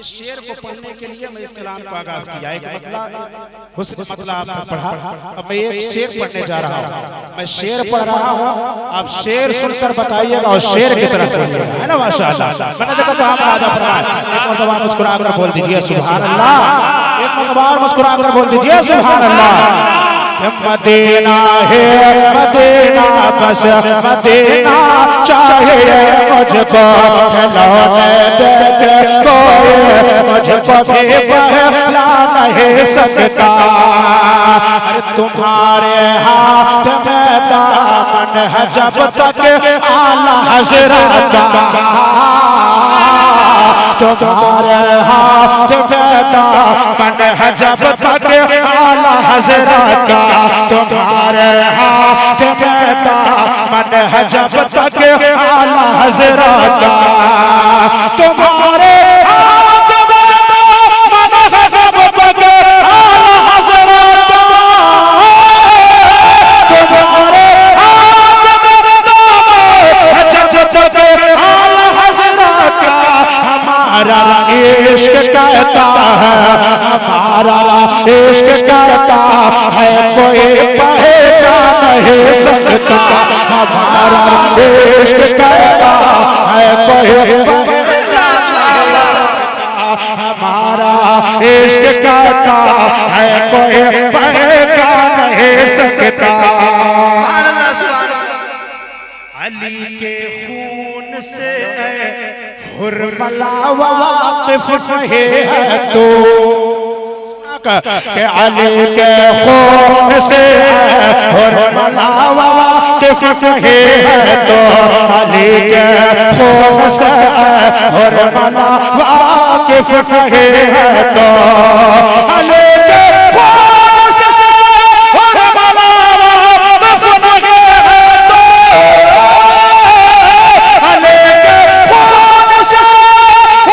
इस शेर को पढ़ने के लिए मैं इस कलाम का आगाज किया। एक मतलब आपने पढ़ा, अब मैं एक शेर पढ़ने जा रहा हूँ। मैं शेर पढ़ रहा हूँ, आप शेर सुनकर बताइएगा और शेर की तरफ पढ़िएगा, है ना? माशाअल्लाह। मैंने देखा तो हम राजा फरमाया, एक मरतबा मुस्कुरा कर बोल दीजिए सुभान अल्लाह। एक मरतबा मुस्कुरा कर बोल दीजिए सुभान अल्लाह। मदीना है मदीना, बस मदीना चाहिए मुझको, खिलौने देके कोई मुझको भी बहला नहीं सकता। अरे तुम्हारे हाथ में दामन है जब तक आला हज़रत का, तुम्हारे हाथ में दामन है जब तक आला हज़रत का, तुम्हारे हाथ में दामन है जब तक आला हज़रत का, तुम्हारे हाथ में दामन है जब तक आला हज़रत का, तुम्हारे हाथ में दामन है जब तक आला हज़रत का। हमारा इश्क कहता है, हमारा इश्क कहता है कोई पहचान नहीं सकता, हमारा इश्क कहता है कोई पहचान, हमारा इश्क कहता है कोई पहचान नहीं सकता। अली के खून से हुर्मला वाकिफ नहीं है तो, के अली के खून से हुर्मला वाकिफ नहीं है तो, अली के खून से हुर्मला वाकिफ नहीं है तो, अली के खून से हुर्मला वाकिफ नहीं है तो, अली के खून से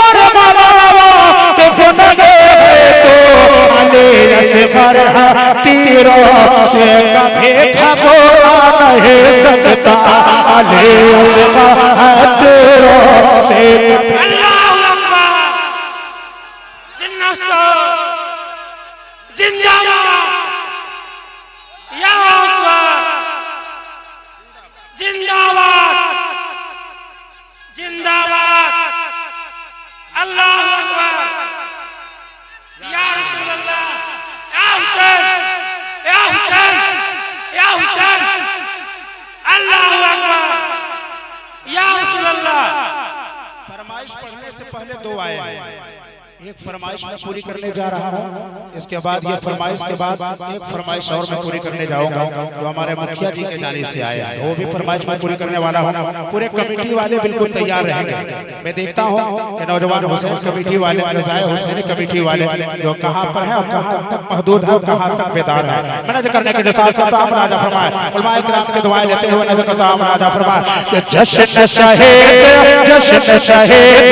हुर्मला वाकिफ नहीं है तो, अली असगर तीरों से कभी भगोड़ा नहीं सकता, अली असगर तीरों से। अल्लाहु अकबर, जिंदाबाद, या अकबर, जिंदाबाद, जिंदाबाद, अल्लाहु अकबर, या रसूल अल्लाह, या हुसैन, या हुसैन, या हुसैन, अल्लाहु अकबर, या रसूल अल्लाह। फरमाइश पढ़ने से पहले दो आए हैं, एक फरमाइश मैं पूरी करने जा रहा हूँ, इसके बाद ये फरमाइश के बाद एक फरमाइश और मैं पूरी करने जाऊंगा जो हमारे मुखिया जी के जानिब से आया है, वो भी फरमाइश मैं पूरी करने वाला हूँ। पूरे कमेटी वाले बिल्कुल तैयार रहेंगे। मैं देखता हूँ कि नौजवान हुसैन कमेटी वाले, रज़ाए हुसैनी कमेटी वाले जो कहाँ पर है और कहाँ तक महदूद है और कहाँ तक बेदार है। मैं नज़र करने के साथ साथ आम राजा फरमाए, उलमाए किराम की दुआएं लेते हुए नज़र करता आम राजा फरमाए, जश्न शहीद, जश्न शहीद,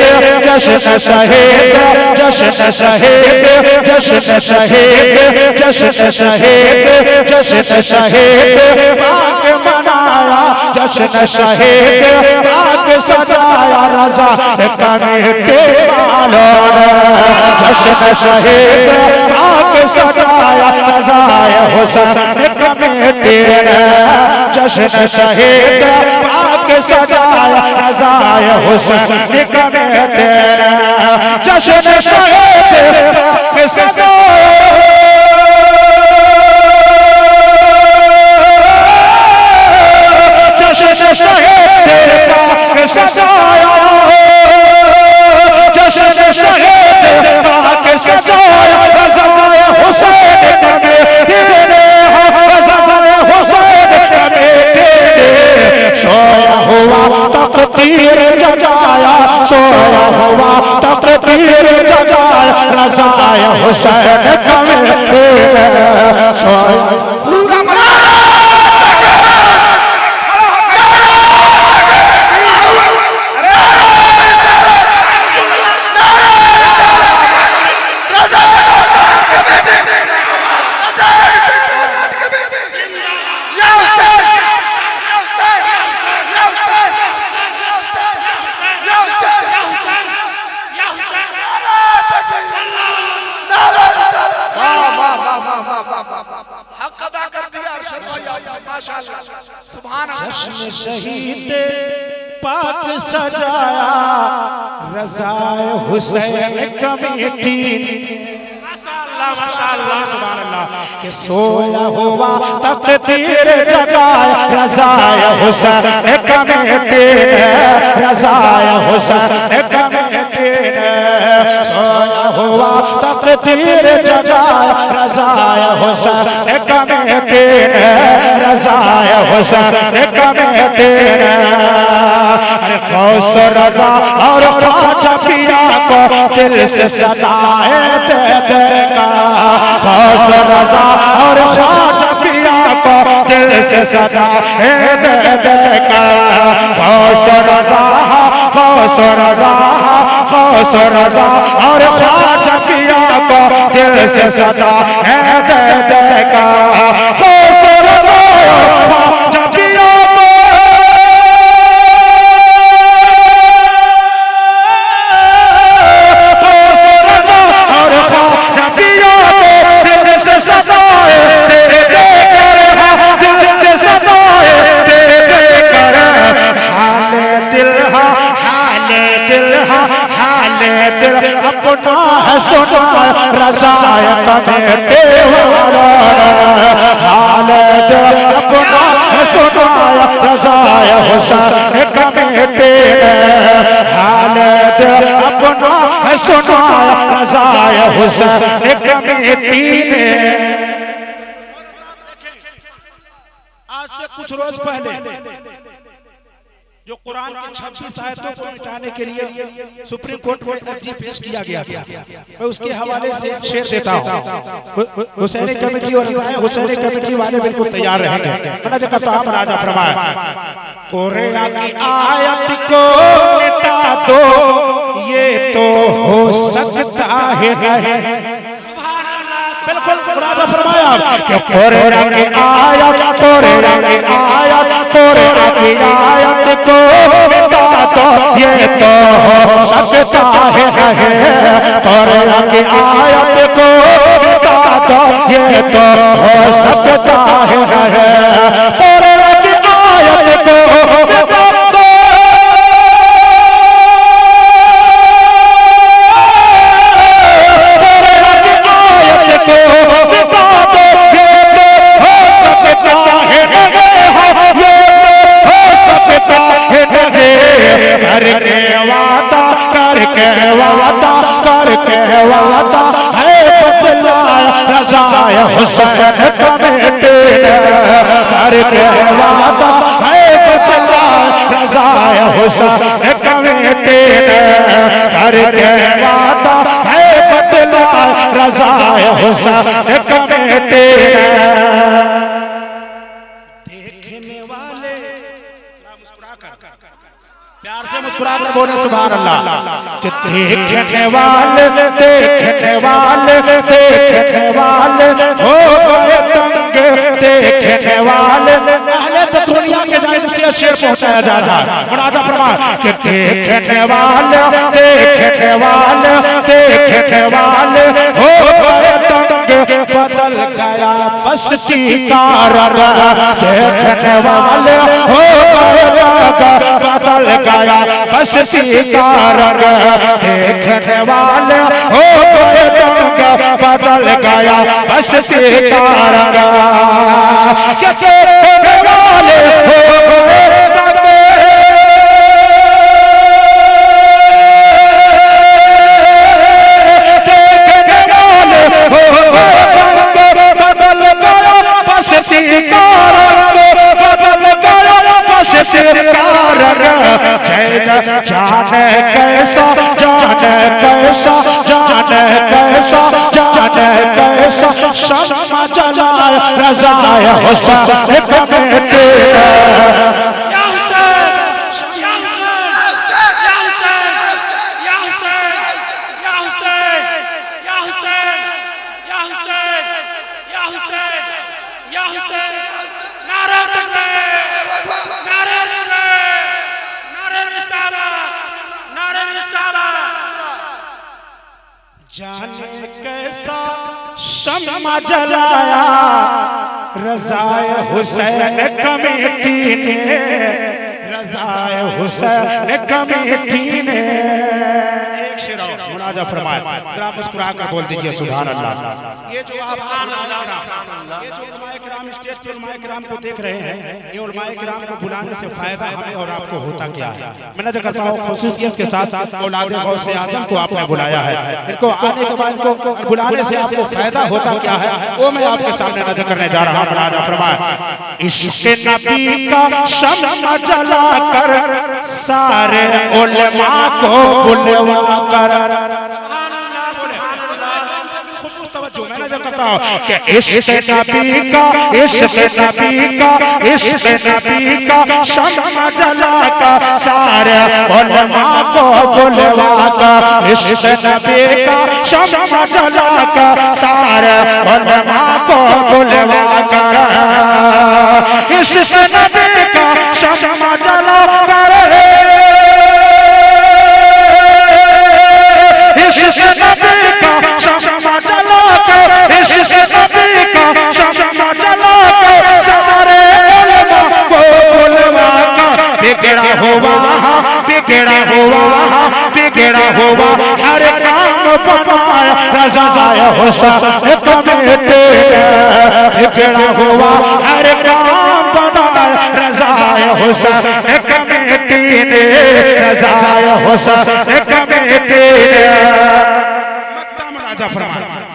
जश्न शहीद, जश्न शहीद, जश्न शहीद, जश्न शहीद, जश्न शहीद, पाक मनाया जश्न शहीद, पाक सजाया रज़ा कमेटी वालों ने, जश्न शहीद पाक सजाया रज़ा हुसैन कमेटी ने, जश्न शहीद पाक सजाया रज़ा हुसैन कमेटी ने, जश्न शहीद पाक सजाया, जश्न शहीद पाक सजाया, जश्न शहीद पाक सजाया रज़ा हुसैन कमेटी ने, रज़ा हुसैन कमेटी ने, सोया हुआ तकदीर जगाया, सोया हुआ तकदीर जगाया रज़ा हुसैन कमेटी ने, सोया पूरा हक अदा कर दिया अरशद भाई आपने, माशाअल्लाह सुभान अल्लाह। जश्न शहीद पाक सजाया रज़ाए हुसैन कमेटी, माशाअल्लाह सुभान अल्लाह, कि सोया हुआ तकदीर जगाया रज़ाए हुसैन कमेटी, रज़ाए हुसैन कमेटी ने सोया हुआ तकदीर जगाया रज़ाए हुसैन कमेटी ने, रज़ाए हुसैन कमेटी ने। अरे गौस रज़ा और ख्वाजा पिया को दिल से सदाए दे देगा, गौस रज़ा और ख्वाजा पिया को दिल से सदाए दे देगा, गौस रज़ा, गौस रज़ा, गौस रज़ा और ख्वाजा पिया को दिल से सदाए दे देगा, गौस रज़ा और ख्वाजा पिया अपना है सुना रज़ाए कमेटी वाला, हाल दिल अपना है सुना रज़ाए हुसैन कमेटी ने, हाल दिल अपना है सुना रज़ाए हुसैन कमेटी ने। आज से कुछ रोज पहले जो कुरान की 26 आयतों को मिटाने के लिए सुप्रीम कोर्ट में अर्जी पेश किया गया था, मैं उसके हवाले से शेर देता हूँ। हुसैनी कमेटी और हुसैनी कमेटी वाले बिल्कुल तैयार रहेंगे। मैंने जो कहा हम राजा फरमाया, कुरान की आयत को मिटा दो ये तो हो सकता है, बिल्कुल राजा फरमाया कि कुरान की आयत, कुरान की आयत, कुरान की आयत को मिटा दो ये तो हो सकता है, कुरान की आयत को मिटा दो ये तो हो सकता है, कुरान की आयत को मिटा दो, करके वादा, करके वादा, करके वादा है बदला रज़ाए हुसैन कमेटी ने, करके वादा है बदला रज़ाए हुसैन कमेटी ने, करके वादा है बदला रज़ाए हुसैन कमेटी ने। देखने वाले प्यार से मुस्कुरा कर बोले सुभान अल्लाह, कि देखने वाले, देखने वाले, देखने वाले हो गए तंग, देखने वाले अहले दुनिया के जानिब से शेर पहुंचाया जा रहा है। मुनाजा फरमा कि देखने वाले, देखने वाले, देखने वाले हो गए तंग, बदल गया बस्ती का रंग, देखने वाले हो गए बदल गया बस्ती का रंग, देखने वाले हो गए तंग, बदल गया बस्ती का रंग, देखने वाले हो गए तंग, देखने वाले हो गए तंग, बदल गया बस्ती का रंग, बदल गया बस्ती का रंग, जाने कैसा, जाने कैसा, जाने कैसा, जाने कैसा शम्मा जलाया रज़ाए हुसैन कमेटी, जाने कैसा शम्मा जलाया रज़ाए हुसैन कमेटी ने, रज़ाए हुसैन कमेटी ने। एक शेर मुनाजा फरमाए, जरा मुस्कुरा कर बोल दीजिए सुभान अल्लाह। ये जो आप ये जो उलमाए किराम स्टेज पे उलमाए किराम को देख रहे हैं, ये उलमाए किराम को बुलाने से फायदा हमें और आपको होता क्या है? मैं नज़र करता हूँ खुसूसियत के साथ औलाद गौसे आज़म को आपने बुलाया है, इनको आने के बाद इनको बुलाने से आपको फायदा होता क्या है वो मैं आपके सामने नजर करने जा रहा हूँ। मुनाजा फरमाए, इश्क़ नबी का शम्मा जला कर सारे उलमा को बुलवा कर। मैं नजर करता हूँ कि इश्क़ नबी का, इश्क़ नबी का, इश्क़ नबी का शम्मा जला कर सारे उलमा को बुलवा कर। इश्क़ नबी का शम्मा जला कर सारे उलमा को बुलवा कर। इश्क़ नबी का शम्मा जला कर, इश्क़ नबी का शम्मा जला कर, इश्क़ नबी का शम्मा जला कर सारे उलमा को बुलवा कर। बिगड़ा हुआ, बिगड़ा हुआ, बिगड़ा हुआ हर काम बनाया रज़ाए हुसैन कमेटी ने। बिगड़ा हुआ हर काम बनाया रज़ाए हुसैन कमेटी ने, रज़ाए हुसैन कमेटी ने। मक्ता मुनाजा फरमाया।